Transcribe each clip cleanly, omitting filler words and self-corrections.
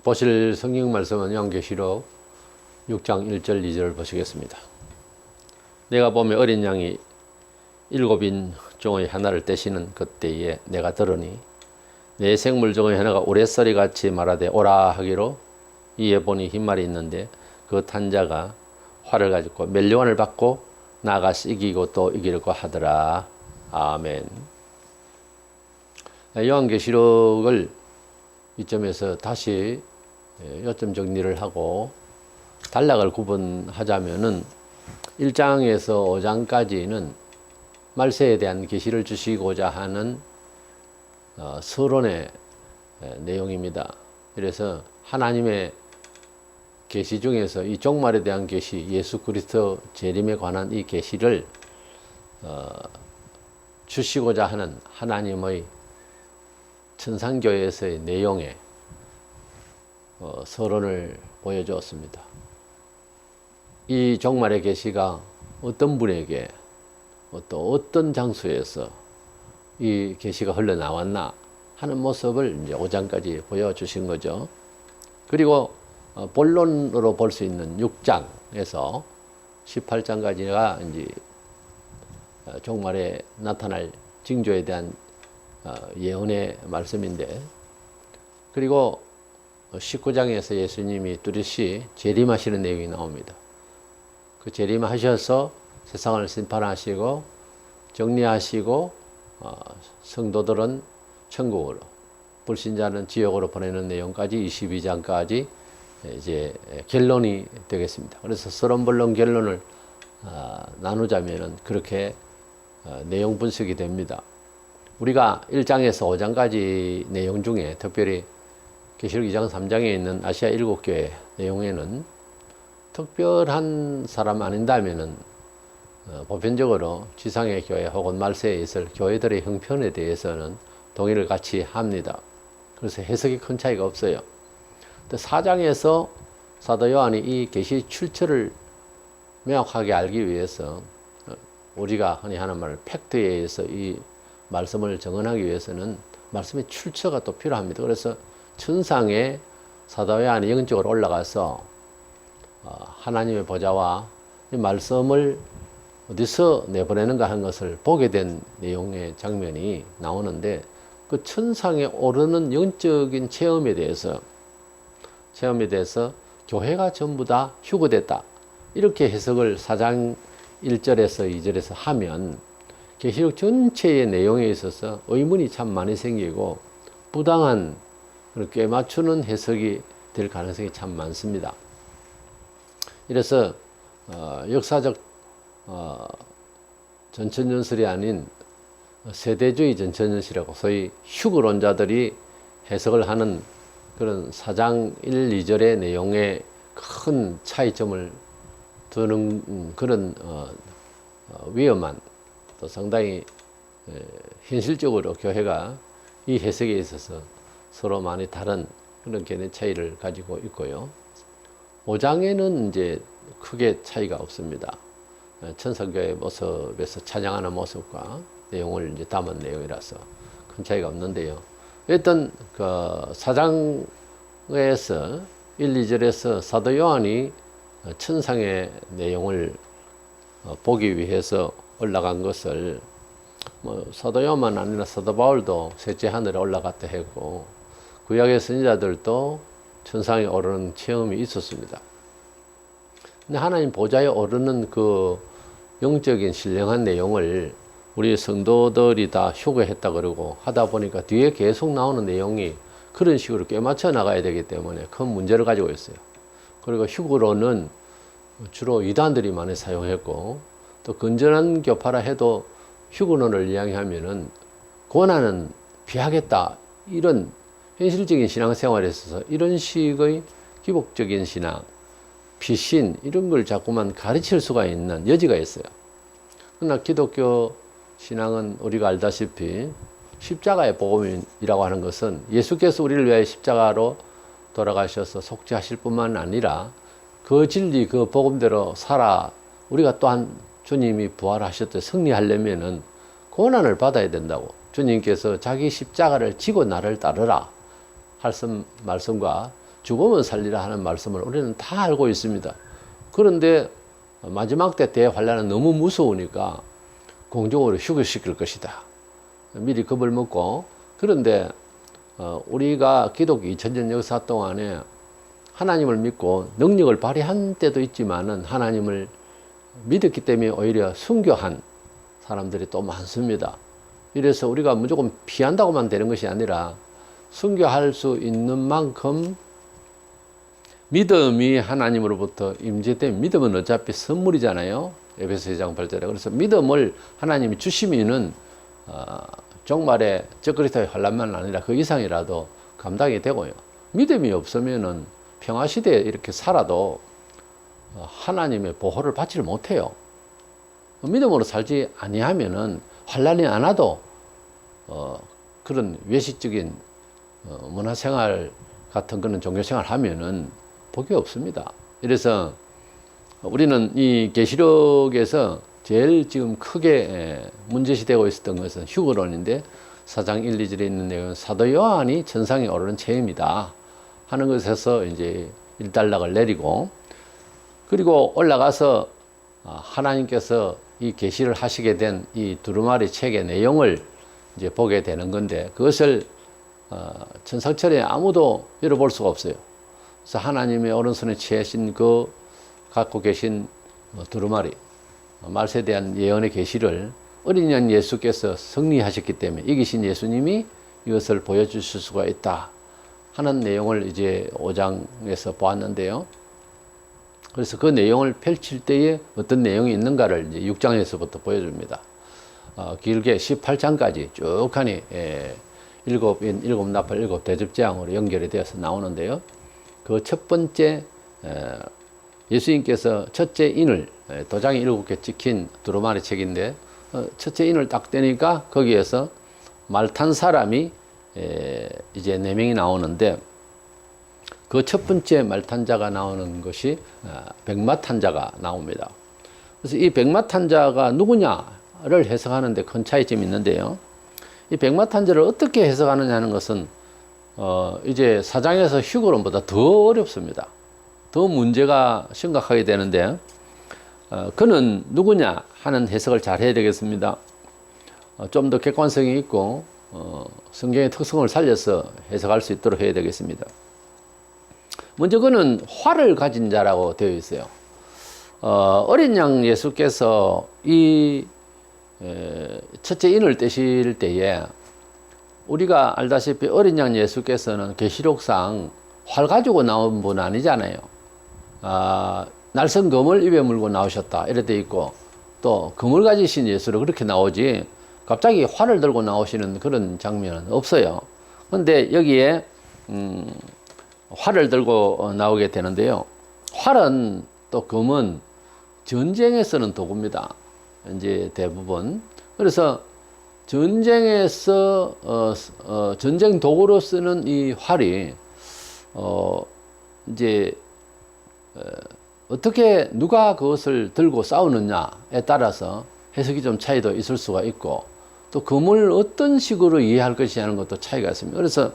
보실 성경 말씀은 요한계시록 6장 1절 2절을 보시겠습니다. 내가 보며 어린 양이 7인 중의 하나를 떼시는 그때에 내가 들으니 내 생물 중의 하나가 우레소리 같이 말하되 오라 하기로 이에 보니 흰말이 있는데 그 탄 자가 활을 가지고 멸류관을 받고 나아가서 이기고 또 이기려고 하더라. 아멘. 요한계시록을 이점에서 다시 요점 정리를 하고 단락을 구분하자면은 1장에서 5장까지는 말세에 대한 계시를 주시고자 하는 서론의 내용입니다. 그래서 하나님의 계시 중에서 이 종말에 대한 계시, 예수 그리스도 재림에 관한 이 계시를 주시고자 하는 하나님의 천상교회에서의 내용에 서론을 보여주었습니다. 이 종말의 계시가 어떤 분에게 또 어떤 장소에서 이 계시가 흘러나왔나 하는 모습을 이제 5장까지 보여주신 거죠. 그리고 본론으로 볼 수 있는 6장에서 18장까지가 이제 종말에 나타날 징조에 대한 예언의 말씀인데, 그리고 19장에서 예수님이 뚜렷이 재림하시는 내용이 나옵니다. 그 재림하셔서 세상을 심판하시고 정리하시고 성도들은 천국으로, 불신자는 지옥으로 보내는 내용까지 22장까지 이제 결론이 되겠습니다. 그래서 서론본론 결론을 나누자면은 그렇게 내용 분석이 됩니다. 우리가 1장에서 5장까지 내용 중에 특별히 계시록 2장 3장에 있는 아시아 7교회 내용에는 특별한 사람 아닌다면은 보편적으로 지상의 교회 혹은 말세에 있을 교회들의 형편에 대해서는 동의를 같이 합니다. 그래서 해석이 큰 차이가 없어요. 또 4장에서 사도 요한이 이 계시 출처를 명확하게 알기 위해서 우리가 흔히 하는 말 팩트에 의해서 이 말씀을 정언하기 위해서는 말씀의 출처가 또 필요합니다. 그래서 천상에 사도 요한이 영적으로 올라가서 하나님의 보좌와 이 말씀을 어디서 내보내는가 하는 것을 보게 된 내용의 장면이 나오는데, 그 천상에 오르는 영적인 체험에 대해서 교회가 전부 다 휴거됐다, 이렇게 해석을 4장 1절에서 2절에서 하면 계시록 전체의 내용에 있어서 의문이 참 많이 생기고 부당한 그렇게 맞추는 해석이 될 가능성이 참 많습니다. 이래서 역사적 전천연설이 아닌 세대주의 전천연설이라고 소위 휴거론자들이 해석을 하는 그런 4장 1, 2절의 내용에 큰 차이점을 두는 그런 위험한, 또 상당히 현실적으로 교회가 이 해석에 있어서 서로 많이 다른 그런 견해 차이를 가지고 있고요. 5장에는 이제 크게 차이가 없습니다. 천상교회 모습에서 찬양하는 모습과 내용을 이제 담은 내용이라서 큰 차이가 없는데요. 어떤 그 4장에서 1, 2절에서 사도 요한이 천상의 내용을 보기 위해서 올라간 것을 사도 요한만 아니라 사도 바울도 셋째 하늘에 올라갔다 했고, 구약의 선지자들도 천상에 오르는 체험이 있었습니다. 근데 하나님 보좌에 오르는 그 영적인 신령한 내용을 우리 성도들이 다 휴거했다 그러고 하다 보니까 뒤에 계속 나오는 내용이 그런 식으로 꿰맞춰 나가야 되기 때문에 큰 문제를 가지고 있어요. 그리고 휴거로는 주로 이단들이 많이 사용했고, 또 건전한 교파라 해도 휴거론을 이야기하면은 고난은 피하겠다, 이런 현실적인 신앙생활에 있어서 이런 식의 기복적인 신앙, 피신, 이런 걸 자꾸만 가르칠 수가 있는 여지가 있어요. 그러나 기독교 신앙은 우리가 알다시피 십자가의 복음이라고 하는 것은 예수께서 우리를 위하여 십자가로 돌아가셔서 속죄하실 뿐만 아니라 그 진리, 그 복음대로 살아 우리가 또한 주님이 부활하셨듯 승리하려면은 고난을 받아야 된다고, 주님께서 자기 십자가를 지고 나를 따르라 말씀과 죽으면 살리라 하는 말씀을 우리는 다 알고 있습니다. 그런데 마지막 때 대환란은 너무 무서우니까 공중으로 휴교시킬 것이다. 미리 겁을 먹고. 그런데 우리가 기독교 2000년 역사 동안에 하나님을 믿고 능력을 발휘한 때도 있지만은 하나님을 믿었기 때문에 오히려 순교한 사람들이 또 많습니다. 이래서 우리가 무조건 피한다고만 되는 것이 아니라 순교할 수 있는 만큼 믿음이 하나님으로부터 임재된, 믿음은 어차피 선물이잖아요. 에베소 2장 8절에. 그래서 믿음을 하나님이 주시면은 정말에 적그리스도의 환란만 아니라 그 이상이라도 감당이 되고요. 믿음이 없으면은 평화시대에 이렇게 살아도 하나님의 보호를 받지를 못해요. 믿음으로 살지 아니하면은 환란이 안 와도 그런 외식적인 문화생활 같은 그런 종교생활 하면은 복이 없습니다. 그래서 우리는 이 계시록에서 제일 지금 크게 문제시되고 있었던 것은 휴거론인데 4장 1, 2절에 있는 내용은 사도 요한이 천상에 오르는 체입니다 하는 것에서 이제 일단락을 내리고, 그리고 올라가서 하나님께서 이 계시를 하시게 된 이 두루마리 책의 내용을 이제 보게 되는 건데, 그것을 천상천에 아무도 열어볼 수가 없어요. 그래서 하나님의 오른손에 취하신 그 갖고 계신 두루마리 말세에 대한 예언의 계시를 어린 양 예수께서 승리하셨기 때문에 이기신 예수님이 이것을 보여주실 수가 있다 하는 내용을 이제 5장에서 보았는데요. 그래서 그 내용을 펼칠 때에 어떤 내용이 있는가를 이제 6장에서부터 보여줍니다. 길게 18장까지 쭉 하니 일곱 나팔, 일곱 대접재앙으로 연결이 되어서 나오는데요. 그 첫 번째 예수님께서 첫째 인을 도장이 7개 찍힌 두루마리 책인데 첫째 인을 딱 떼니까 거기에서 말 탄 사람이 이제 4명이 나오는데, 그 첫 번째 말 탄 자가 나오는 것이 백마 탄 자가 나옵니다. 그래서 이 백마 탄 자가 누구냐를 해석하는데 큰 차이점이 있는데요. 이 백마 탄 자를 어떻게 해석하느냐 하는 것은 이제 4장에서 휴거론보다 더 어렵습니다. 더 문제가 심각하게 되는데, 그는 누구냐 하는 해석을 잘 해야 되겠습니다. 좀 더 객관성이 있고 성경의 특성을 살려서 해석할 수 있도록 해야 되겠습니다. 먼저 그는 활을 가진 자라고 되어 있어요. 어린 양 예수께서 이 첫째 인을 떼실 때에 우리가 알다시피 어린 양 예수께서는 계시록상 활 가지고 나온 분 아니잖아요. 날선 검을 입에 물고 나오셨다 이래 돼 있고, 또 검을 가지신 예수로 그렇게 나오지 갑자기 활을 들고 나오시는 그런 장면은 없어요. 그런데 여기에 활을 들고 나오게 되는데요. 활은 또 검은 전쟁에 쓰는 도구입니다. 이제 대부분. 그래서 전쟁에서 전쟁 도구로 쓰는 이 활이 이제 어떻게 누가 그것을 들고 싸우느냐에 따라서 해석이 좀 차이도 있을 수가 있고, 또 검을 어떤 식으로 이해할 것이냐는 것도 차이가 있습니다. 그래서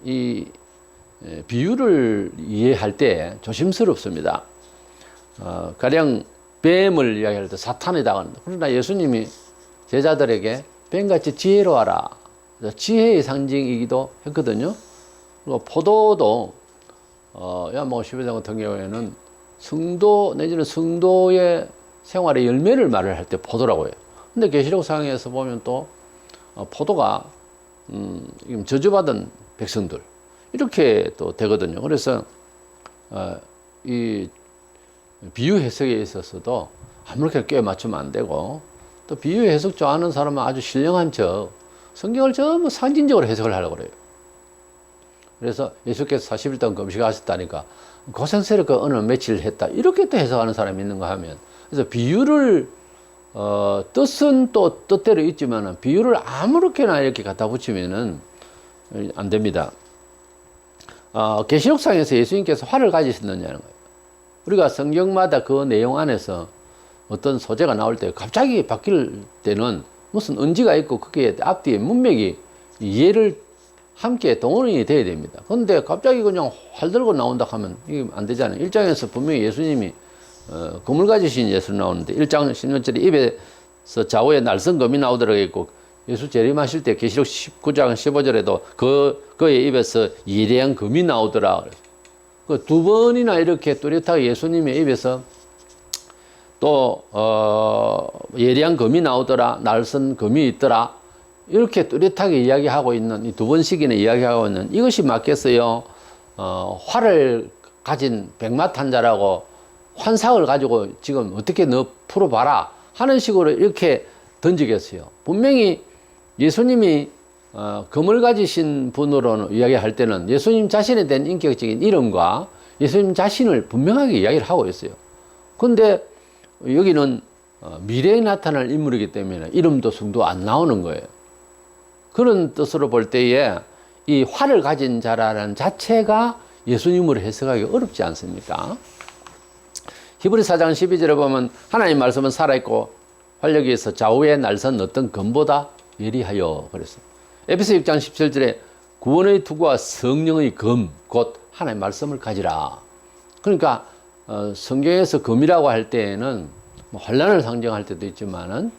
이 비유를 이해할 때 조심스럽습니다. 가령 뱀을 이야기할 때 사탄이다. 그러나 예수님이 제자들에게 뱀같이 지혜로워라, 지혜의 상징이기도 했거든요. 그리고 포도도 요한복음 15장 같은 경우에는 성도 내지는 성도의 생활의 열매를 말을 할 때 포도라고 해요. 근데 계시록 상에서 보면 또 포도가 저주받은 백성들 이렇게 또 되거든요. 그래서 이 비유 해석에 있어서도 아무렇게나 꿰 맞추면 안 되고, 또 비유 해석 좋아하는 사람은 아주 신령한 척 성경을 전부 상징적으로 해석을 하려고 그래요. 그래서 예수께서 40일 동안 금식하셨다니까 고생스럽게 어느 며칠 했다 이렇게 또 해석하는 사람이 있는가 하면, 그래서 비유를 뜻은 또 뜻대로 있지만은 비유를 아무렇게나 이렇게 갖다 붙이면은 안 됩니다. 계시록상에서 예수님께서 활을 가지셨느냐는 거예요. 우리가 성경마다 그 내용 안에서 어떤 소재가 나올 때 갑자기 바뀔 때는 무슨 언지가 있고 그게 앞뒤에 문맥이 이해를 함께 동원이 돼야 됩니다. 근데 갑자기 그냥 활 들고 나온다 하면 이게 안 되잖아요. 1장에서 분명히 예수님이 검을 가지신 예수 나오는데 1장 10절에 입에서 좌우에 날선 검이 나오더라고 있고, 예수 재림하실 때 계시록 19장 15절에도 그의 입에서 예리한 검이 나오더라. 그 두 번이나 이렇게 뚜렷하게 예수님의 입에서 또 예리한 검이 나오더라, 날선 검이 있더라, 이렇게 뚜렷하게 이야기하고 있는 이 두 번씩이나 이야기하고 있는 이것이 맞겠어요? 활을 가진 백마탄자라고 환상을 가지고 지금 어떻게 너 풀어봐라 하는 식으로 이렇게 던지겠어요. 분명히 예수님이 검을 가지신 분으로는 이야기할 때는 예수님 자신에 대한 인격적인 이름과 예수님 자신을 분명하게 이야기를 하고 있어요. 근데 여기는 미래에 나타날 인물이기 때문에 이름도 성도 안 나오는 거예요. 그런 뜻으로 볼 때에 이 활을 가진 자라는 자체가 예수님으로 해석하기 어렵지 않습니까? 히브리 4장 12절에 보면 하나님 말씀은 살아있고 활력이 있어 좌우에 날선 어떤 검보다 예리하여 그랬어요. 에베소 6장 17절에 구원의 투구와 성령의 검, 곧 하나님의 말씀을 가지라. 그러니까 성경에서 검이라고 할 때에는 뭐 환난을 상징할 때도 있지만은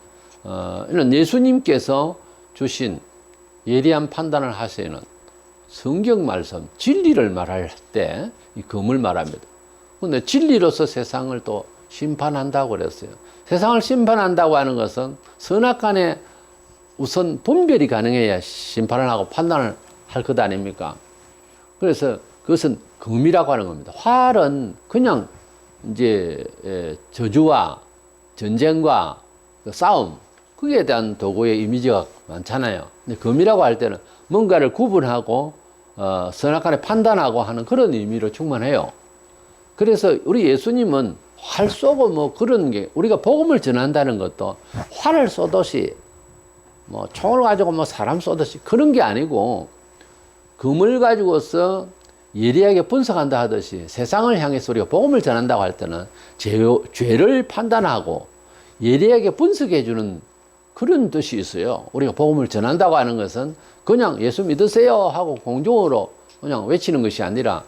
이런 예수님께서 주신 예리한 판단을 하시는 성경 말씀, 진리를 말할 때 이 검을 말합니다. 근데 진리로서 세상을 또 심판한다고 그랬어요. 세상을 심판한다고 하는 것은 선악간에 우선 분별이 가능해야 심판을 하고 판단을 할 것 아닙니까? 그래서 그것은 검이라고 하는 겁니다. 활은 그냥 이제 저주와 전쟁과 싸움, 그에 대한 도구의 이미지가 많잖아요. 근데 검이라고 할 때는 뭔가를 구분하고 선악간에 판단하고 하는 그런 의미로 충분해요. 그래서 우리 예수님은 활 쏘고 뭐 그런 게, 우리가 복음을 전한다는 것도 활을 쏘듯이 뭐 총을 가지고 뭐 사람 쏘듯이 그런 게 아니고, 검을 가지고서 예리하게 분석한다 하듯이 세상을 향해서 우리가 복음을 전한다고 할 때는 죄를 판단하고 예리하게 분석해 주는 그런 뜻이 있어요. 우리가 복음을 전한다고 하는 것은 그냥 예수 믿으세요 하고 공중으로 그냥 외치는 것이 아니라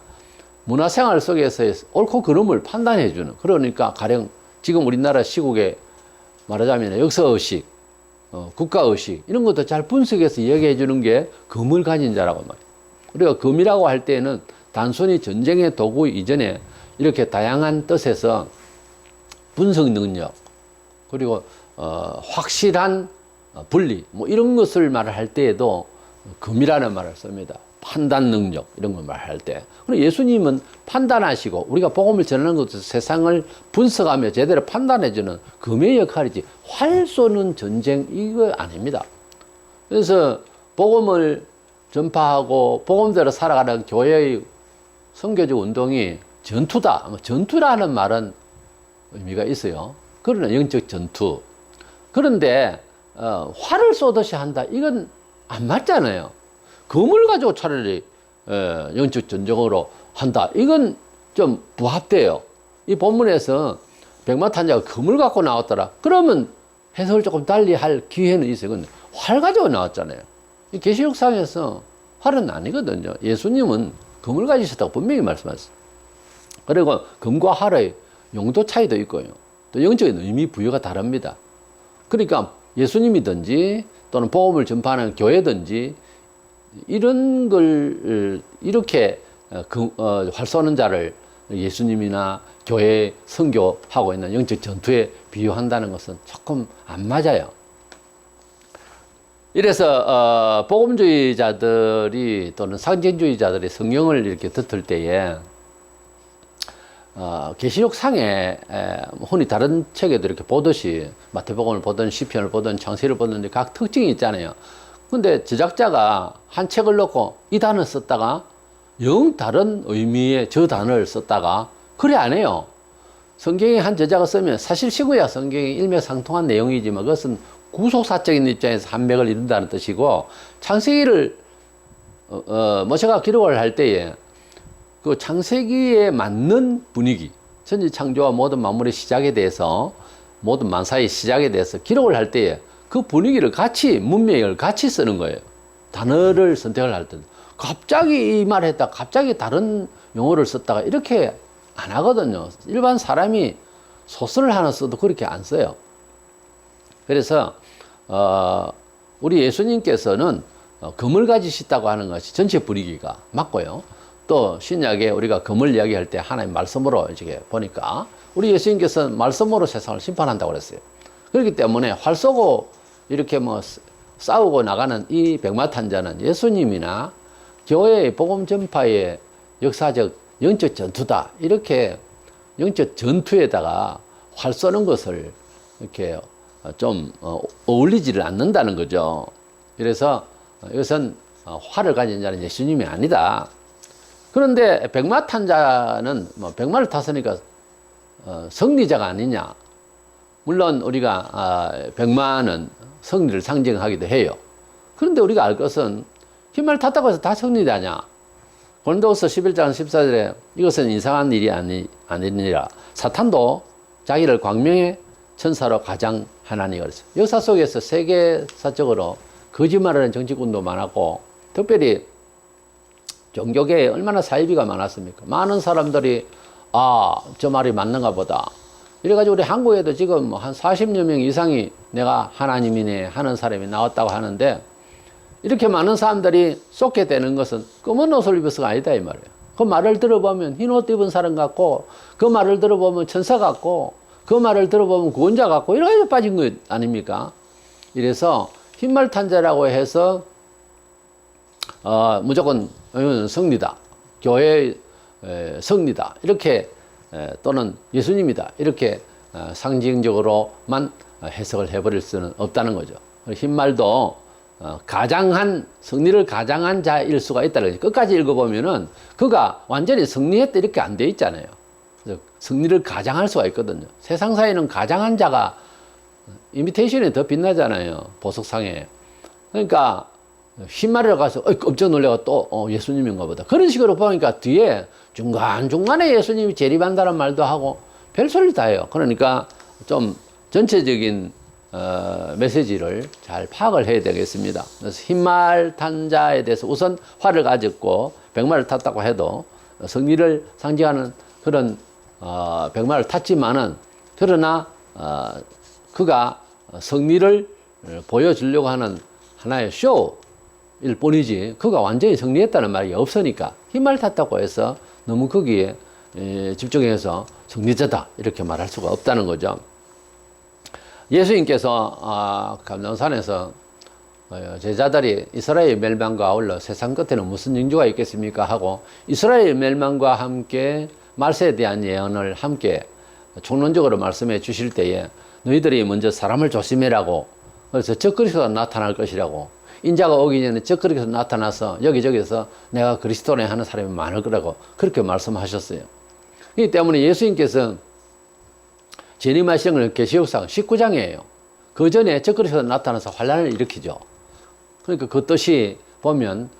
문화생활 속에서 옳고 그름을 판단해 주는, 그러니까 가령 지금 우리나라 시국에 말하자면 역사의식, 국가의식 이런 것도 잘 분석해서 이야기해 주는 게 검을 가진 자라고 말이에요. 우리가 검이라고 할 때는 단순히 전쟁의 도구 이전에 이렇게 다양한 뜻에서 분석 능력, 그리고 확실한 분리 뭐 이런 것을 말할 때에도 검이라는 말을 씁니다. 판단 능력 이런 걸 말할 때. 그리고 예수님은 판단하시고 우리가 복음을 전하는 것도 세상을 분석하며 제대로 판단해주는 검의 역할이지 활 쏘는 전쟁 이거 아닙니다. 그래서 복음을 전파하고 복음대로 살아가는 교회의 선교적 운동이 전투다. 전투라는 말은 의미가 있어요. 그러나 영적 전투. 그런데 활을 쏘듯이 한다. 이건 안 맞잖아요. 검을 가지고 차라리 영적 전쟁으로 한다. 이건 좀 부합돼요. 이 본문에서 백마탄자가 검을 갖고 나왔더라. 그러면 해석을 조금 달리 할 기회는 있어요. 근데 활 가지고 나왔잖아요. 이 계시록상에서 활은 아니거든요. 예수님은 검을 가지셨다고 분명히 말씀하셨어요. 그리고 검과 활의 용도 차이도 있고요. 또 영적인 의미 부여가 다릅니다. 그러니까 예수님이든지 또는 복음을 전파하는 교회든지 이런 걸 이렇게 활 쏘는 자를 예수님이나 교회 선교하고 있는 영적 전투에 비유한다는 것은 조금 안 맞아요. 이래서 복음주의자들이 또는 상징주의자들이 성경을 이렇게 듣을 때에 계시록 상에 흔히 다른 책에도 이렇게 보듯이 마태복음을 보든 시편을 보든 창세기를 보든 각 특징이 있잖아요. 근데 제작자가 한 책을 놓고 이 단어를 썼다가 영 다른 의미의 저 단어를 썼다가 그래 안 해요. 성경의 한 저자가 쓰면 사실 시구야 성경이 일맥상통한 내용이지만 그것은 구속사적인 입장에서 한맥을 이룬다는 뜻이고, 창세기를 모세가 기록을 할 때에 그 창세기에 맞는 분위기, 천지 창조와 모든 만물의 시작에 대해서, 모든 만사의 시작에 대해서 기록을 할 때에 그 분위기를 같이, 문맥을 같이 쓰는 거예요. 단어를 선택을 할 때. 갑자기 이 말 했다, 갑자기 다른 용어를 썼다가 이렇게 안 하거든요. 일반 사람이 소설을 하나 써도 그렇게 안 써요. 그래서 우리 예수님께서는 금을 가지셨다고 하는 것이 전체 분위기가 맞고요. 또 신약에 우리가 금을 이야기할 때 하나님 말씀으로 이렇게 보니까 우리 예수님께서는 말씀으로 세상을 심판한다고 그랬어요. 그렇기 때문에 활 쏘고 이렇게 뭐 싸우고 나가는 이 백마탄자는 예수님이나 교회의 복음 전파의 역사적 영적 전투다, 이렇게 영적 전투에다가 활 쏘는 것을 이렇게 좀 어울리지를 않는다는 거죠. 그래서 이것은 활을 가진 자는 예수님이 아니다. 그런데 백마탄자는 뭐 백마를 탔으니까 승리자가 아니냐. 물론 우리가 백마는 승리를 상징하기도 해요. 그런데 우리가 알 것은 흰말 탔다고 해서 다 승리자냐. 고린도후서 11장 14절에 이것은 이상한 일이 아니니라. 사탄도 자기를 광명의 천사로 가장하나니 그랬어요. 역사 속에서 세계사적으로 거짓말하는 정치군도 많았고, 특별히 종교계에 얼마나 사이비가 많았습니까? 많은 사람들이 저 말이 맞는가 보다. 이래가지고 우리 한국에도 지금 한 40여 명 이상이 내가 하나님이네 하는 사람이 나왔다고 하는데, 이렇게 많은 사람들이 쏟게 되는 것은 검은 옷을 입어서가 아니다 이 말이에요. 그 말을 들어보면 흰 옷 입은 사람 같고, 그 말을 들어보면 천사 같고, 그 말을 들어보면 구원자 같고, 이렇게 빠진 것 아닙니까? 이래서 흰말 탄자라고 해서 무조건 승리다, 교회의 승리다, 이렇게 또는 예수님이다, 이렇게 상징적으로만 해석을 해버릴 수는 없다는 거죠. 흰말도 가장한, 승리를 가장한 자일 수가 있다는 거죠. 끝까지 읽어보면은 그가 완전히 승리했다 이렇게 안 돼 있잖아요. 그래서 승리를 가장할 수가 있거든요. 세상사에는 가장한 자가 이미테이션이 더 빛나잖아요, 보석상에. 그러니까 흰말이라고 가서 깜짝 놀래가 또 예수님인가 보다, 그런 식으로 보니까 뒤에 중간중간에 예수님이 재림한다는 말도 하고 별소리를 다 해요. 그러니까 좀 전체적인 메시지를 잘 파악을 해야 되겠습니다. 그래서 흰말 탄 자에 대해서 우선 활을 가졌고 백마를 탔다고 해도 승리를 상징하는 그런 백마를 탔지만은, 그러나 그가 승리를 보여주려고 하는 하나의 쇼일 뿐이지 그가 완전히 승리했다는 말이 없으니까 흰말 탔다고 해서 너무 거기에 집중해서 승리자다 이렇게 말할 수가 없다는 거죠. 예수님께서 감람산에서 제자들이 이스라엘 멸망과 아울러 세상 끝에는 무슨 징조가 있겠습니까 하고, 이스라엘 멸망과 함께 말세에 대한 예언을 함께 총론적으로 말씀해 주실 때에 너희들이 먼저 사람을 조심해라고, 그래서 적그리스도가 나타날 것이라고, 인자가 오기 전에 적그리스도 나타나서 여기저기서 내가 그리스도네 하는 사람이 많을 거라고 그렇게 말씀하셨어요. 그렇기 때문에 예수님께서 재림하시는 건 계시록상 19장이에요. 그 전에 적그리스도가 나타나서 환란을 일으키죠. 그러니까 그 뜻이 보면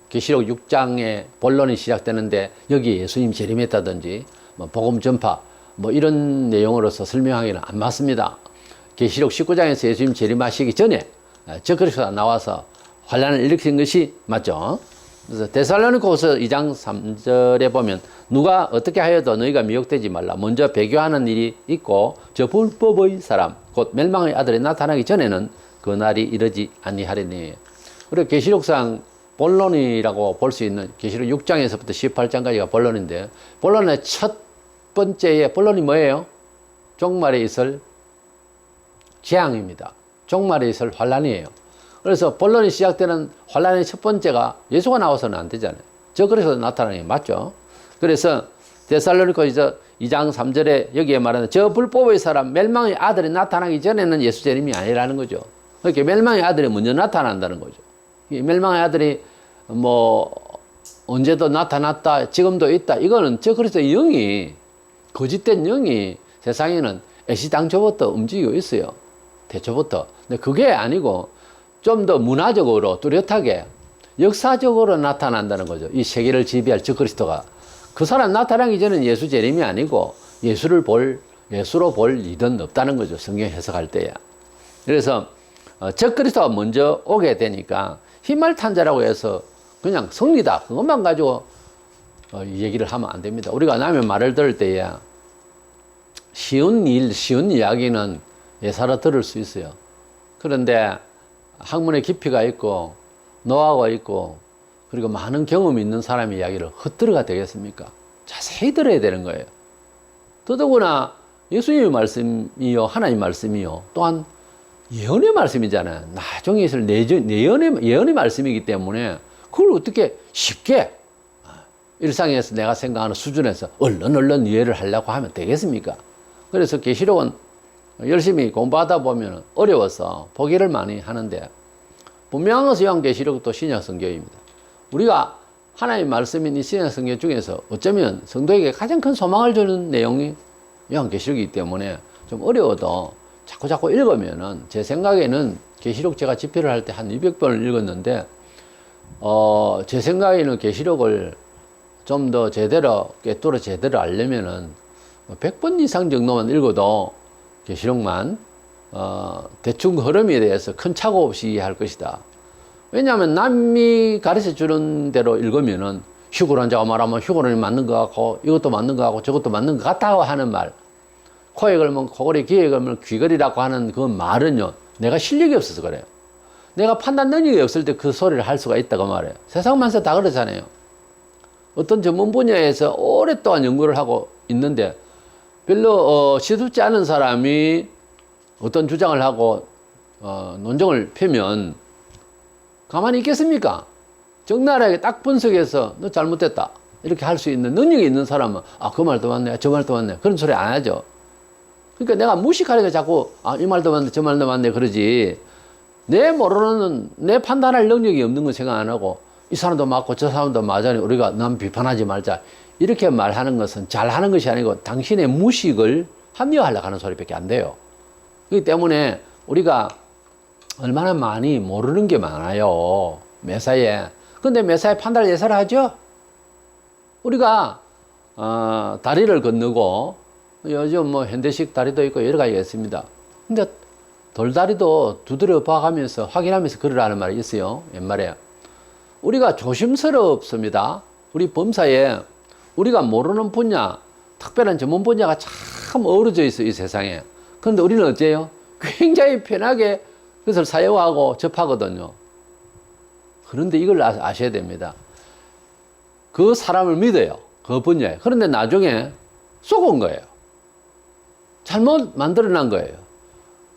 계시록 6장의 본론이 시작되는데 여기 예수님 재림했다든지 뭐 복음 전파 뭐 이런 내용으로서 설명하기는 안 맞습니다. 계시록 19장에서 예수님 재림하시기 전에 적그리스도가 나와서 환란을 일으킨 것이 맞죠. 그래서 데살로니가후서 2장 3절에 보면 누가 어떻게 하여도 너희가 미혹되지 말라. 먼저 배교하는 일이 있고 저 불법의 사람 곧 멸망의 아들이 나타나기 전에는 그 날이 이르지 아니하리니. 그리고 계시록상 본론이라고 볼 수 있는 계시록 6장에서부터 18장까지가 본론인데, 본론의 첫 번째의 본론이 뭐예요? 종말에 있을 재앙입니다. 종말에 있을 환란이에요. 그래서 본론이 시작되는 환란의 첫 번째가 예수가 나와서는 안 되잖아요. 그래서 나타나는 게 맞죠. 그래서 데살로니가서 2장 3절에 여기에 말하는 저 불법의 사람 멸망의 아들이 나타나기 전에는 예수 재림이 아니라는 거죠. 그러니까 멸망의 아들이 먼저 나타난다는 거죠. 이 멸망의 아들이 뭐 언제도 나타났다, 지금도 있다, 이거는 저 그리스도의 영이, 거짓된 영이 세상에는 애시당초부터 움직이고 있어요. 대초부터. 근데 그게 아니고 좀 더 문화적으로 뚜렷하게 역사적으로 나타난다는 거죠. 이 세계를 지배할 저 그리스도가. 그 사람 나타나기 전에는 예수 재림이 아니고 예수로 볼 일은 없다는 거죠. 성경 해석할 때야. 그래서 저 그리스도가 먼저 오게 되니까 흰말 탄자라고 해서 그냥 성리다. 그것만 가지고 이 얘기를 하면 안 됩니다. 우리가 남의 말을 들을 때에 쉬운 일, 쉬운 이야기는 예사로 들을 수 있어요. 그런데 학문의 깊이가 있고 노하우가 있고 그리고 많은 경험이 있는 사람의 이야기를 헛들어가 되겠습니까? 자세히 들어야 되는 거예요. 더더구나 예수님의 말씀이요, 하나님의 말씀이요, 또한 예언의 말씀이잖아요. 나중에 있을 예언의 말씀이기 때문에 그걸 어떻게 쉽게 일상에서 내가 생각하는 수준에서 얼른 이해를 하려고 하면 되겠습니까? 그래서 계시록은 열심히 공부하다 보면 어려워서 포기를 많이 하는데, 분명한 것은 요한계시록도 신약 성경입니다. 우리가 하나님의 말씀인 이 신약 성경 중에서 어쩌면 성도에게 가장 큰 소망을 주는 내용이 요한계시록이기 때문에 좀 어려워도 자꾸 읽으면은, 제 생각에는 계시록 제가 집필을 할 때 한 200번을 읽었는데, 제 생각에는 계시록을 좀 더 제대로 꿰뚫어 제대로 알려면은 100번 이상 정도만 읽어도 계시록만 대충 흐름에 대해서 큰 착오 없이 이해할 것이다. 왜냐하면 남이 가르쳐 주는 대로 읽으면은 휴거론자가 말하면 휴거론이 맞는 것 같고, 이것도 맞는 것 같고, 저것도 맞는 것 같다고 하는 말, 코에 걸면 코걸이, 귀에 걸면 귀걸이라고 하는 그 말은요, 내가 실력이 없어서 그래요. 내가 판단 능력이 없을 때 그 소리를 할 수가 있다고 말해요. 세상 만사 다 그렇잖아요. 어떤 전문 분야에서 오랫동안 연구를 하고 있는데 별로 시덥지 않은 사람이 어떤 주장을 하고 논쟁을 펴면 가만히 있겠습니까? 적나라하게 딱 분석해서 너 잘못됐다 이렇게 할 수 있는 능력이 있는 사람은 그 말도 맞네, 저 말도 맞네, 그런 소리 안 하죠. 그러니까 내가 무식하니까 자꾸 이 말도 맞네, 저 말도 맞네 그러지, 내 모르는, 내 판단할 능력이 없는 건 생각 안 하고 이 사람도 맞고 저 사람도 맞아니 우리가 남 비판하지 말자 이렇게 말하는 것은 잘하는 것이 아니고 당신의 무식을 합리화하려고 하는 소리밖에 안 돼요. 그렇기 때문에 우리가 얼마나 많이 모르는 게 많아요, 매사에. 근데 매사에 판단을 예사를 하죠. 우리가 다리를 건너고, 요즘 뭐 현대식 다리도 있고 여러 가지가 있습니다. 근데 돌다리도 두드려 봐가면서 확인하면서 걸으라는 말이 있어요, 옛말에. 우리가 조심스럽습니다. 우리 범사에 우리가 모르는 분야, 특별한 전문 분야가 참 어우러져 있어요, 이 세상에. 그런데 우리는 어째요? 굉장히 편하게 그것을 사용하고 접하거든요. 그런데 이걸 아셔야 됩니다. 그 사람을 믿어요, 그 분야에. 그런데 나중에 쏘은 거예요. 잘못 만들어난 거예요.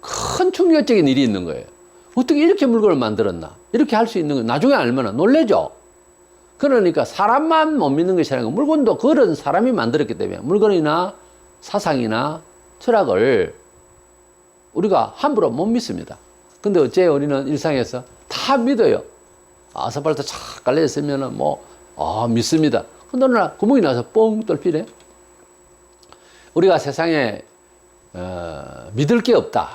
큰 충격적인 일이 있는 거예요. 어떻게 이렇게 물건을 만들었나? 이렇게 할 수 있는 거 나중에 알면 놀래죠. 그러니까 사람만 못 믿는 것이 아니고 물건도 그런 사람이 만들었기 때문에 물건이나 사상이나 철학을 우리가 함부로 못 믿습니다. 근데 어째 우리는 일상에서 다 믿어요. 아스팔트 착 깔려있으면은 믿습니다. 근데 어느 날 구멍이 나서 뻥 뚫히네. 우리가 세상에 믿을 게 없다,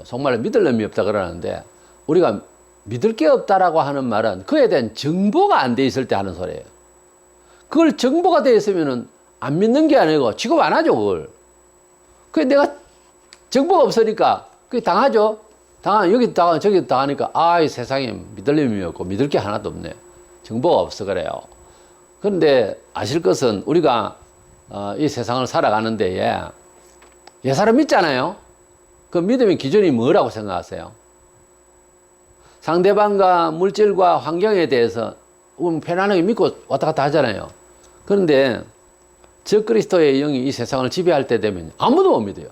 정말 믿을 놈이 없다 그러는데, 우리가 믿을 게 없다라고 하는 말은 그에 대한 정보가 안 돼 있을 때 하는 소리예요. 그걸 정보가 돼 있으면은 안 믿는 게 아니고 취급 안 하죠, 그걸. 그게 내가 정보가 없으니까 그게 당하죠. 여기 당하고 저기 당하니까 이 세상에 믿을 놈이 없고 믿을 게 하나도 없네. 정보가 없어 그래요. 그런데 아실 것은 우리가 이 세상을 살아가는 데에 예사를 믿잖아요. 그 믿음의 기준이 뭐라고 생각하세요? 상대방과 물질과 환경에 대해서 편안하게 믿고 왔다 갔다 하잖아요. 그런데 적그리스도의 영이 이 세상을 지배할 때 되면 아무도 못 믿어요.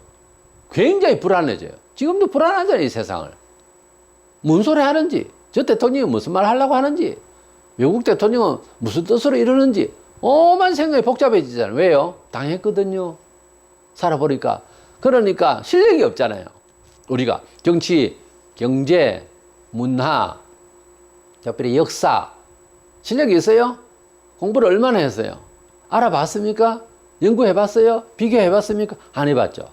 굉장히 불안해져요. 지금도 불안하잖아요, 이 세상을. 뭔 소리 하는지, 저 대통령이 무슨 말 하려고 하는지, 외국 대통령은 무슨 뜻으로 이러는지 오만 생각이 복잡해지잖아요. 왜요? 당했거든요, 살아보니까. 그러니까 실력이 없잖아요. 우리가 정치, 경제, 문화, 특별히 역사 실력이 있어요? 공부를 얼마나 했어요? 알아봤습니까? 연구해봤어요? 비교해봤습니까? 안 해봤죠.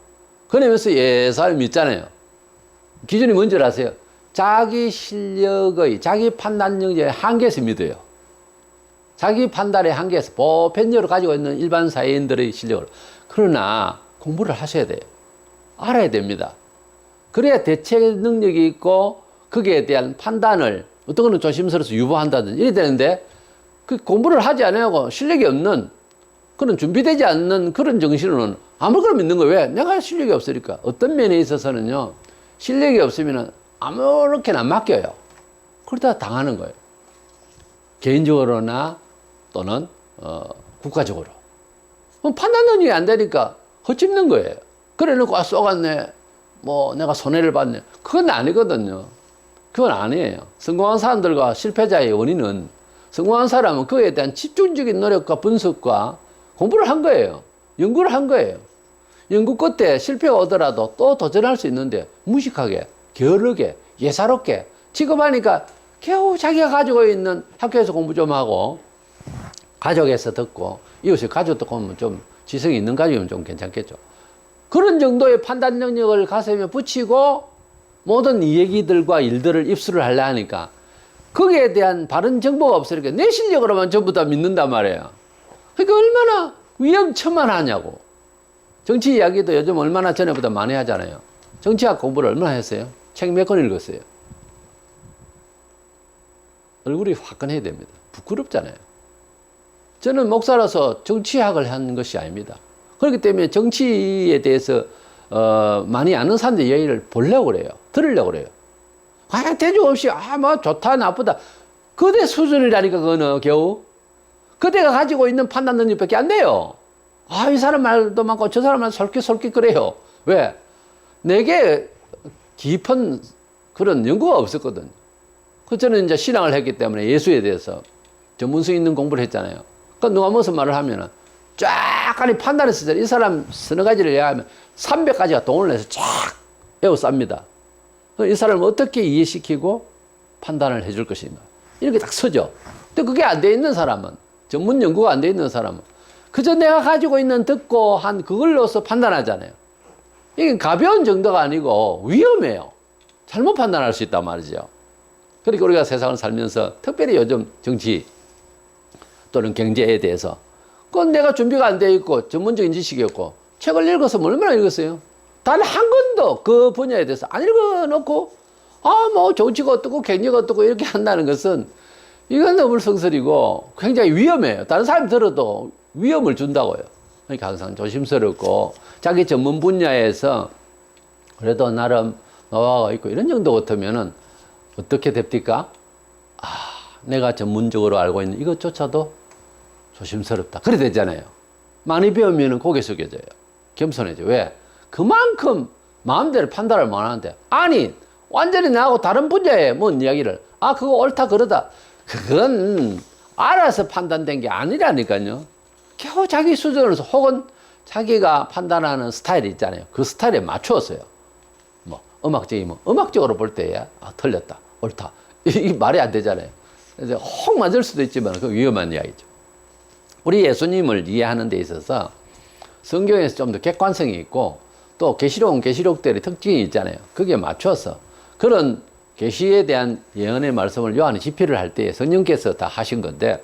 그러면서 예사를 믿잖아요. 기준이 뭔지 아세요? 자기 실력의, 자기 판단 능력의 한계에서 믿어요. 자기 판단의 한계에서, 보편적으로 가지고 있는 일반 사회인들의 실력을. 그러나 공부를 하셔야 돼요. 알아야 됩니다. 그래야 대책 능력이 있고 거기에 대한 판단을 어떤 거는 조심스러워서 유보한다든지 이래 되는데 그 공부를 하지 않으고 실력이 없는 그런 준비되지 않는 그런 정신은 아무거나 믿는 거예요. 왜? 내가 실력이 없으니까. 어떤 면에 있어서는요, 실력이 없으면 아무렇게나 맡겨요. 그러다 당하는 거예요. 개인적으로나 또는 국가적으로. 그럼 판단 능력이 안 되니까 헛짚는 거예요. 그래 놓고 쏘갔네. 뭐 내가 손해를 봤네. 그건 아니거든요. 그건 아니에요. 성공한 사람들과 실패자의 원인은 성공한 사람은 그에 대한 집중적인 노력과 분석과 공부를 한 거예요. 연구를 한 거예요. 연구 끝에 실패가 오더라도 또 도전할 수 있는데 무식하게, 게으르게, 예사롭게 취급하니까 겨우 자기가 가지고 있는 학교에서 공부 좀 하고 가족에서 듣고 이웃이 가족 듣고 하면 좀 지성이 있는 가족이면 좀 괜찮겠죠. 그런 정도의 판단 능력을 가슴에 붙이고 모든 얘기들과 일들을 입수를 하려 하니까 거기에 대한 바른 정보가 없으니까 내 실력으로만 전부 다 믿는단 말이에요. 그러니까 얼마나 위험천만하냐고. 정치 이야기도 요즘 얼마나 전에보다 많이 하잖아요. 정치학 공부를 얼마나 했어요? 책 몇 권 읽었어요? 얼굴이 화끈해야 됩니다. 부끄럽잖아요. 저는 목사로서 정치학을 한 것이 아닙니다. 그렇기 때문에 정치에 대해서 많이 아는 사람들 얘기를 보려고 그래요. 들으려고 그래요. 대중 없이 뭐 좋다 나쁘다 그대 수준이라니까. 그거는 겨우 그대가 가지고 있는 판단 능력밖에 안 돼요. 이 사람 말도 많고 저 사람 말 솔깃솔깃 그래요. 왜? 내게 깊은 그런 연구가 없었거든요. 저는 이제 신앙을 했기 때문에 예수에 대해서 전문성 있는 공부를 했잖아요. 그러니까 누가 무슨 말을 하면은 쫙 판단했을 때 이 사람 서너 가지를 얘기하면 300가지가 동원을 해서 쫙 에워쌉니다. 이 사람을 어떻게 이해시키고 판단을 해줄 것인가. 이렇게 딱 서죠. 근데 그게 안 돼 있는 사람은, 전문 연구가 안 돼 있는 사람은 그저 내가 가지고 있는 듣고 한 그걸로서 판단하잖아요. 이게 가벼운 정도가 아니고 위험해요. 잘못 판단할 수 있단 말이죠. 그러니까 우리가 세상을 살면서 특별히 요즘 정치 또는 경제에 대해서 그건 내가 준비가 안 돼 있고 전문적인 지식이 없고 책을 읽어서 얼마나 읽었어요? 단 한 권도 그 분야에 대해서 안 읽어놓고 뭐 정치가 어떻고 경제가 어떻고 이렇게 한다는 것은 이건 너무 성설이고 굉장히 위험해요. 다른 사람이 들어도 위험을 준다고요. 그러니까 항상 조심스럽고 자기 전문 분야에서 그래도 나름 노하우가 있고 이런 정도 같으면은 어떻게 됩니까? 내가 전문적으로 알고 있는 이것조차도 조심스럽다. 그래 되잖아요. 많이 배우면 고개 숙여져요. 겸손해져. 왜? 그만큼 마음대로 판단을 못 하는데. 아니, 완전히 나하고 다른 분야에 뭔 이야기를, 그거 옳다, 그러다. 그건 알아서 판단된 게 아니라니까요. 겨우 자기 수준으로서 혹은 자기가 판단하는 스타일이 있잖아요. 그 스타일에 맞추었어요. 뭐, 음악적이면 음악적으로 볼 때야, 틀렸다, 옳다. 이 말이 안 되잖아요. 그래서 혹 맞을 수도 있지만 그 위험한 이야기죠. 우리 예수님을 이해하는 데 있어서 성경에서 좀 더 객관성이 있고 또 계시록은 계시록들의 특징이 있잖아요. 거기에 맞춰서 그런 계시에 대한 예언의 말씀을 요한이 집필을 할 때 성령께서 다 하신 건데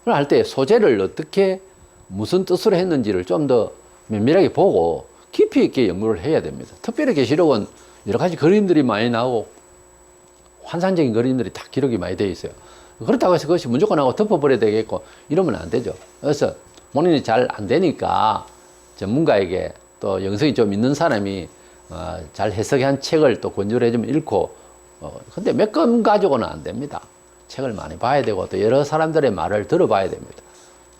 그걸 할 때 소재를 어떻게 무슨 뜻으로 했는지를 좀 더 면밀하게 보고 깊이 있게 연구를 해야 됩니다. 특별히 계시록은 여러 가지 그림들이 많이 나오고 환상적인 그림들이 다 기록이 많이 되어 있어요. 그렇다고 해서 그것이 무조건 하고 덮어버려야 되겠고 이러면 안 되죠. 그래서 본인이 잘 안 되니까 전문가에게 또 영성이 좀 있는 사람이 잘 해석한 책을 또 권유를 해주면 읽고 근데 몇 권 가지고는 안 됩니다. 책을 많이 봐야 되고 또 여러 사람들의 말을 들어봐야 됩니다.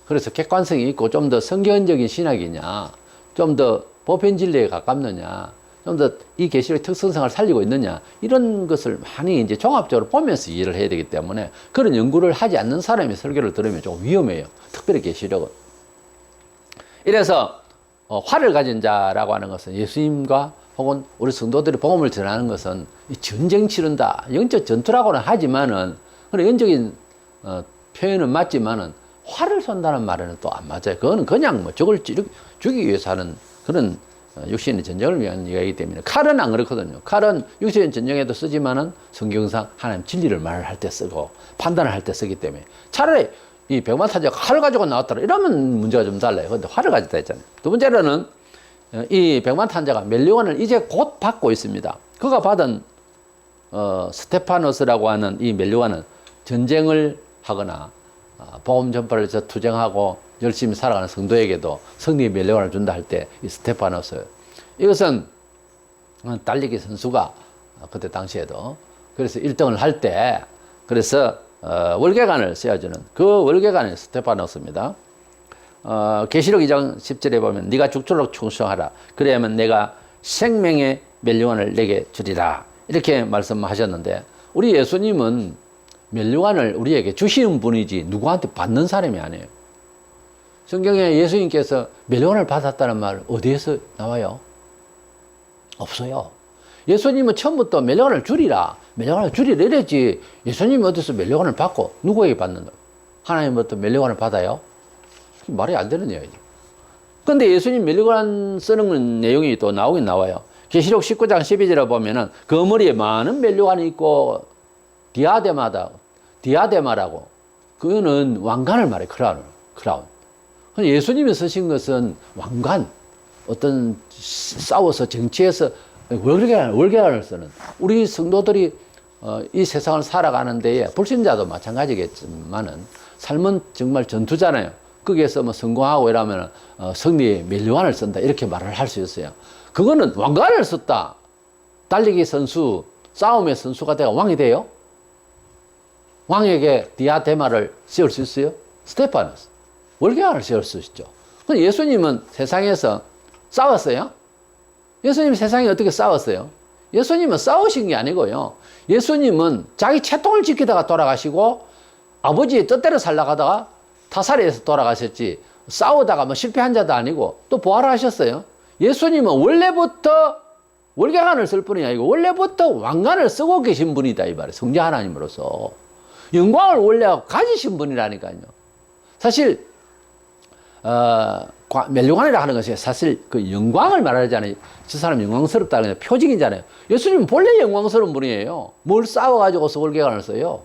그래서 객관성이 있고 좀 더 성경적인 신학이냐 좀 더 보편 진리에 가깝느냐 좀 더 이 계시록의 특성상을 살리고 있느냐 이런 것을 많이 이제 종합적으로 보면서 이해를 해야 되기 때문에 그런 연구를 하지 않는 사람이 설교를 들으면 좀 위험해요. 특별히 계시록은. 이래서 화를 가진 자라고 하는 것은 예수님과 혹은 우리 성도들이 복음을 전하는 것은 전쟁 치른다 영적 전투라고는 하지만은 그런 영적인 표현은 맞지만은 화를 쏜다는 말에는 또 안 맞아요. 그거는 그냥 뭐 적을 죽이기 위해서 하는 그런 육신의 전쟁을 위한 이야기이기 때문에 칼은 안 그렇거든요. 칼은 육신의 전쟁에도 쓰지만은 성경상 하나님 진리를 말할 때 쓰고 판단을 할 때 쓰기 때문에 차라리 이 백만탄자가 칼을 가지고 나왔더라 이러면 문제가 좀 달라요. 근데 화를 가졌다 했잖아요. 두 번째로는 이 백만탄자가 멸류관을 이제 곧 받고 있습니다. 그가 받은 스테파노스라고 하는 이 멜리오가는 전쟁을 하거나 복음 전파를 투쟁하고 열심히 살아가는 성도에게도 승리의 멜리오가를 준다 할 때 이 스테파노스, 이것은 달리기 선수가 그때 당시에도 그래서 1등을 할 때 그래서 월계관을 씌워주는 그 월계관이 스테파노스입니다. 계시록 2장 10절에 보면 네가 죽도록 충성하라. 그래야만 내가 생명의 멜리오간을 내게 주리라. 이렇게 말씀하셨는데 우리 예수님은 멜리오간을 우리에게 주시는 분이지 누구한테 받는 사람이 아니에요. 성경에 예수님께서 멜리오간을 받았다는 말 어디에서 나와요? 없어요. 예수님은 처음부터 멜리오간을 주리라. 멜리오간을 주리라 이랬지. 예수님이 어디서 멜리오간을 받고 누구에게 받는다? 하나님부터 멜리오간을 받아요? 말이 안 되는 이야기죠. 근데 예수님 멜리오간 쓰는 내용이 또 나오긴 나와요. 계시록 19장 12절에 보면은 그 머리에 많은 멜리오간이 있고 디아데마라고 그거는 왕관을 말해. 크라운. 예수님이 쓰신 것은 왕관, 어떤 싸워서 정치에서 월계관을 쓰는 우리 성도들이 이 세상을 살아가는 데에 불신자도 마찬가지겠지만은 삶은 정말 전투잖아요. 거기에서 뭐 성공하고 이러면 승리의 멜리오간을 쓴다 이렇게 말을 할 수 있어요. 그거는 왕관을 썼다. 달리기 선수, 싸움의 선수가 내가 왕이 돼요? 왕에게 디아데마를 씌울 수 있어요? 스테파노스, 월계관을 씌울 수 있죠. 근데 예수님은 세상에서 싸웠어요? 예수님 세상에 어떻게 싸웠어요? 예수님은 싸우신 게 아니고요. 예수님은 자기 채통을 지키다가 돌아가시고 아버지의 뜻대로 살다가다가 타살해서 돌아가셨지 싸우다가 뭐 실패한 자도 아니고 또 부활하셨어요. 예수님은 원래부터 월계관을 쓸 뿐이 아니고 원래부터 왕관을 쓰고 계신 분이다 이 말이에요. 성자 하나님으로서 영광을 원래 가지신 분이라니까요. 사실 멜리오간이라 하는 것이 사실 그 영광을 말하잖아요. 저 사람 영광스럽다는 표징이잖아요. 예수님은 본래 영광스러운 분이에요. 뭘 싸워가지고서 월계관을 써요?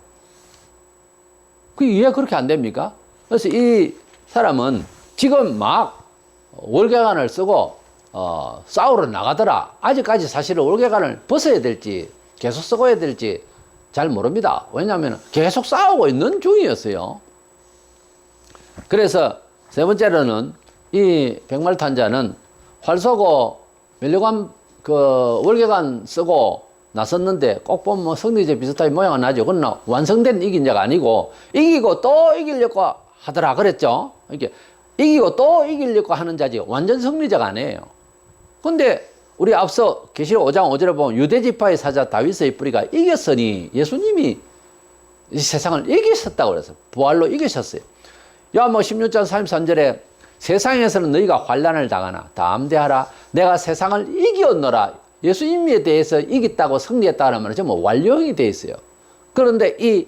그 이해 그렇게 안 됩니까? 그래서 이 사람은 지금 막 월계관을 쓰고 싸우러 나가더라. 아직까지 사실은 월계관을 벗어야 될지 계속 쓰고 해야 될지 잘 모릅니다. 왜냐하면 계속 싸우고 있는 중이었어요. 그래서 세 번째로는 이 백말탄자는 활 쏘고 멜리오간 그 월계관 쓰고 나섰는데 꼭 보면 뭐 승리제 비슷하게 모양은 나죠. 그러나 완성된 이긴 자가 아니고 이기고 또 이기려고 하더라 그랬죠. 이렇게 이기고 또 이기려고 하는 자지 완전 승리자가 아니에요. 근데 우리 앞서 계시록 5장 5절에 보면 유대지파의 사자 다윗의 뿌리가 이겼으니 예수님이 이 세상을 이기셨다고 그랬어요. 부활로 이기셨어요. 요한복음 16장 33절에 세상에서는 너희가 환난을 당하나 담대하라 내가 세상을 이겼노라. 예수님에 대해서 이겼다고 승리했다는 말은 전부 완료형이 되어 있어요. 그런데 이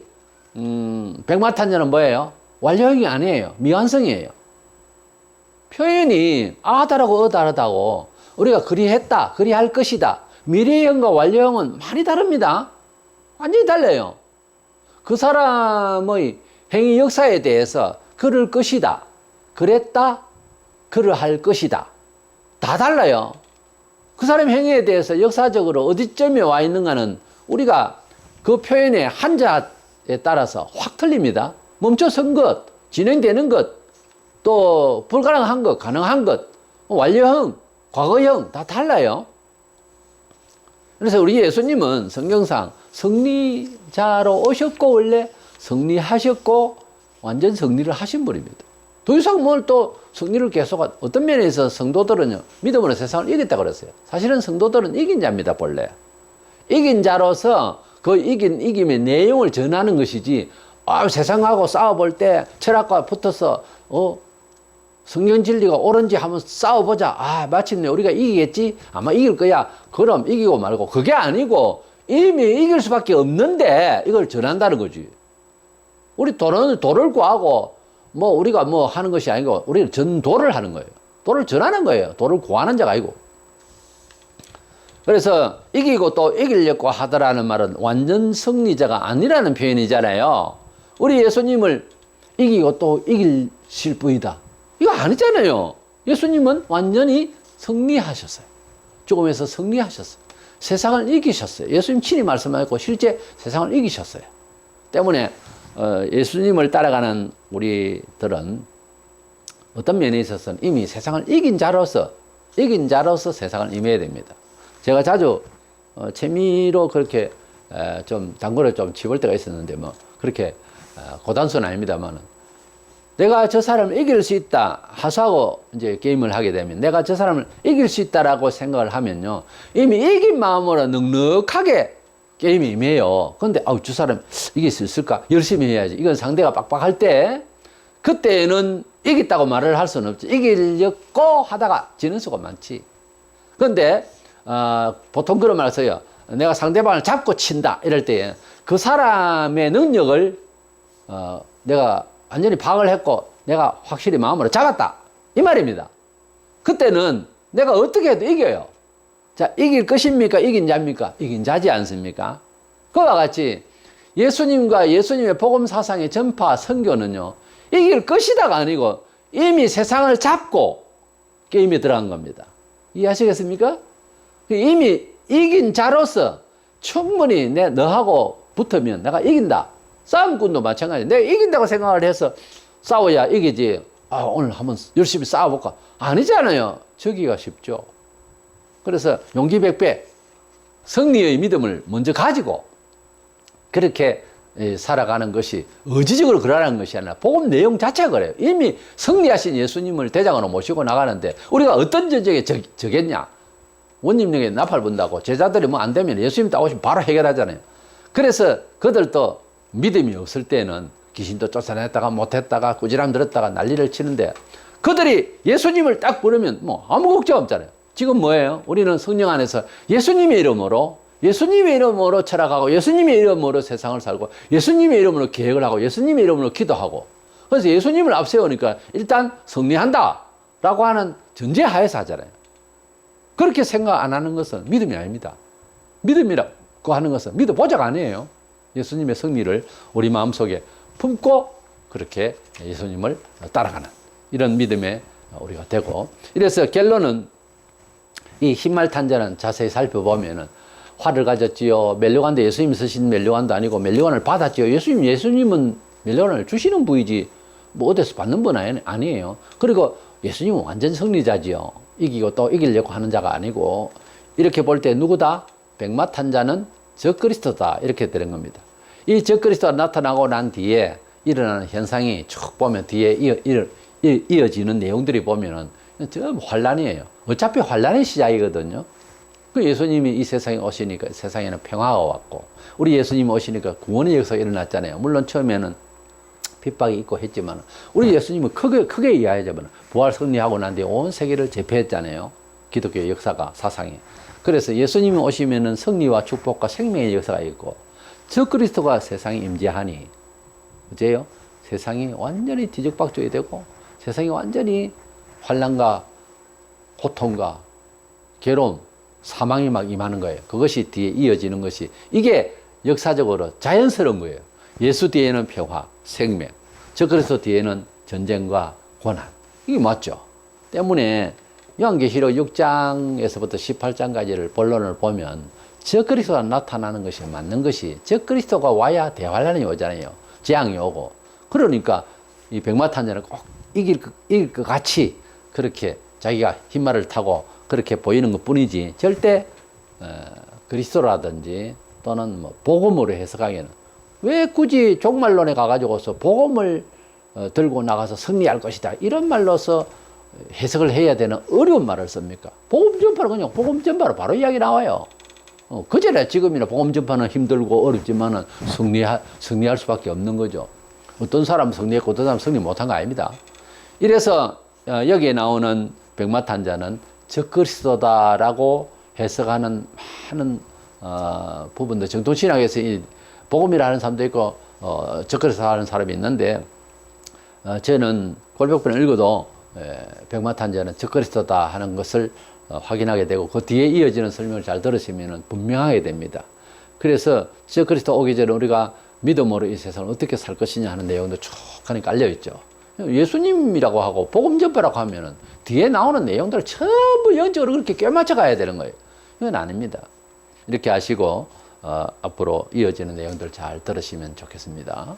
백마탄자는 뭐예요? 완료형이 아니에요. 미완성이에요. 표현이 아다라고 어다르다고 우리가 그리했다, 그리할 것이다. 미래형과 완료형은 많이 다릅니다. 완전히 달라요. 그 사람의 행위 역사에 대해서 그럴 것이다, 그랬다, 그를 할 것이다. 다 달라요. 그 사람의 행위에 대해서 역사적으로 어디쯤에 와 있는가는 우리가 그 표현의 한자에 따라서 확 틀립니다. 멈춰선 것, 진행되는 것, 또 불가능한 것, 가능한 것, 완료형, 과거형 다 달라요. 그래서 우리 예수님은 성경상 승리자로 오셨고 원래 승리하셨고 완전 승리를 하신 분입니다. 더 이상 뭘 또 승리를 계속한 어떤 면에서 성도들은요 믿음으로 세상을 이겼다고 그랬어요. 사실은 성도들은 이긴 자입니다. 본래 이긴 자로서 그 이김의 내용을 전하는 것이지 세상하고 싸워볼 때 철학과 붙어서 성경 진리가 옳은지 한번 싸워보자. 마침내 우리가 이기겠지? 아마 이길 거야. 그럼 이기고 말고 그게 아니고 이미 이길 수밖에 없는데 이걸 전한다는 거지. 우리 도를 구하고 우리가 하는 것이 아니고 우리는 전도를 하는 거예요. 도를 전하는 거예요. 도를 구하는 자가 아니고. 그래서 이기고 또 이기려고 하더라는 말은 완전 승리자가 아니라는 표현이잖아요. 우리 예수님을 이기고 또 이기실 분이다. 이거 아니잖아요. 예수님은 완전히 승리하셨어요. 죽음에서 승리하셨어요. 세상을 이기셨어요. 예수님 친히 말씀하셨고 실제 세상을 이기셨어요. 때문에 예수님을 따라가는 우리들은 어떤 면에 있어서는 이미 세상을 이긴 자로서 세상을 임해야 됩니다. 제가 자주 재미로 그렇게 좀 당구를 좀 치볼 때가 있었는데 뭐 그렇게 고단수는 아닙니다만은 내가 저 사람을 이길 수 있다 하소하고 이제 게임을 하게 되면 내가 저 사람을 이길 수 있다라고 생각을 하면요 이미 이긴 마음으로 넉넉하게 게임이 임해요. 근데 저 사람 이길 수 있을까? 열심히 해야지. 이건 상대가 빡빡할 때 그때는 이겼다고 말을 할 수는 없지. 이기려고 하다가 지는 수가 많지. 근데 보통 그런 말을 써요. 내가 상대방을 잡고 친다 이럴 때 그 사람의 능력을 내가 완전히 파악을 했고 내가 확실히 마음으로 잡았다 이 말입니다. 그때는 내가 어떻게 해도 이겨요. 자, 이길 것입니까? 이긴 자입니까? 이긴 자지 않습니까? 그와 같이 예수님과 예수님의 복음 사상의 전파 선교는요 이길 것이다가 아니고 이미 세상을 잡고 게임에 들어간 겁니다. 이해하시겠습니까? 이미 이긴 자로서 충분히 너하고 붙으면 내가 이긴다. 싸움꾼도 마찬가지야. 내가 이긴다고 생각을 해서 싸워야 이기지. 오늘 한번 열심히 싸워볼까? 아니잖아요. 저기가 쉽죠. 그래서 용기 100배, 승리의 믿음을 먼저 가지고 그렇게 살아가는 것이 의지적으로 그러라는 것이 아니라 복음 내용 자체가 그래요. 이미 승리하신 예수님을 대장으로 모시고 나가는데 우리가 어떤 전쟁에 적겠냐? 원님에게 나팔 분다고 제자들이 뭐 안 되면 예수님 따오시면 바로 해결하잖아요. 그래서 그들도 믿음이 없을 때는 귀신도 쫓아냈다가 못했다가 꾸지람 들었다가 난리를 치는데 그들이 예수님을 딱 부르면 뭐 아무 걱정 없잖아요. 지금 뭐예요? 우리는 성령 안에서 예수님의 이름으로 철학하고 예수님의 이름으로 세상을 살고 예수님의 이름으로 계획을 하고 예수님의 이름으로 기도하고 그래서 예수님을 앞세우니까 일단 승리한다 라고 하는 전제하에서 하잖아요. 그렇게 생각 안 하는 것은 믿음이 아닙니다. 믿음이라고 하는 것은 믿어보자가 아니에요. 예수님의 승리를 우리 마음속에 품고 그렇게 예수님을 따라가는 이런 믿음에 우리가 되고 이래서 결론은 이 흰말탄자는 자세히 살펴보면은 활을 가졌지요. 멜로관도 예수님이 쓰신 멜로관도 아니고 멜로관을 받았지요. 예수님은 멜로관을 주시는 부이지 뭐 어디서 받는 분 아니에요. 그리고 예수님은 완전 승리자지요. 이기고 또 이기려고 하는 자가 아니고 이렇게 볼 때 누구다? 백마탄자는 적그리스도다 이렇게 되는 겁니다. 이 적그리스도가 나타나고 난 뒤에 일어나는 현상이 쭉 보면 뒤에 이어지는 내용들이 보면은 전부 환란이에요. 어차피 환란의 시작이거든요. 그 예수님이 이 세상에 오시니까 세상에는 평화가 왔고 우리 예수님이 오시니까 구원의 역사가 일어났잖아요. 물론 처음에는 핍박이 있고 했지만 우리 예수님은 크게 이해하자면 부활 승리하고 난 뒤에 온 세계를 제패했잖아요. 기독교 역사가 사상이. 그래서 예수님이 오시면은 승리와 축복과 생명의 역사가 있고 적그리스도가 세상에 임재하니 어째요? 세상이 완전히 뒤죽박죽이 되고 세상이 완전히 환난과 고통과 괴로움, 사망이 막 임하는 거예요. 그것이 뒤에 이어지는 것이 이게 역사적으로 자연스러운 거예요. 예수 뒤에는 평화, 생명, 적그리스도 뒤에는 전쟁과 고난. 이게 맞죠? 때문에 요한계시록 6장에서부터 18장까지를 본론을 보면 적그리스도가 나타나는 것이 맞는 것이 적그리스도가 와야 대환란이 오잖아요. 재앙이 오고. 그러니까 이 백마탄자는 꼭 이길 것 같이 그렇게 자기가 흰말을 타고 그렇게 보이는 것 뿐이지 절대 그리스도라든지 또는 뭐 복음으로 해석하기에는 왜 굳이 종말론에 가가지고서 복음을 들고 나가서 승리할 것이다 이런 말로서 해석을 해야 되는 어려운 말을 씁니까? 복음 전파는 그냥 복음 전파로 바로 이야기 나와요. 그전에 지금이나 복음 전파는 힘들고 어렵지만은 승리할 수밖에 없는 거죠. 어떤 사람은 승리했고 어떤 사람은 승리 못한 거 아닙니다. 이래서 여기에 나오는 백마탄자는 적그리스도다라고 해석하는 많은 부분들 정통신학에서 이 복음이라는 사람도 있고 적그리스도 하는 사람이 있는데 저는 골백번을 읽어도 백마탄자는 적그리스도다 하는 것을 확인하게 되고 그 뒤에 이어지는 설명을 잘 들으시면 분명하게 됩니다. 그래서 적그리스도 오기 전에 우리가 믿음으로 이 세상을 어떻게 살 것이냐 하는 내용도 쭉 깔려 있죠. 예수님이라고 하고 복음 전파라고 하면은 뒤에 나오는 내용들을 전부 영적으로 그렇게 꿰맞춰 가야 되는 거예요. 이건 아닙니다. 이렇게 하시고 앞으로 이어지는 내용들 잘 들으시면 좋겠습니다.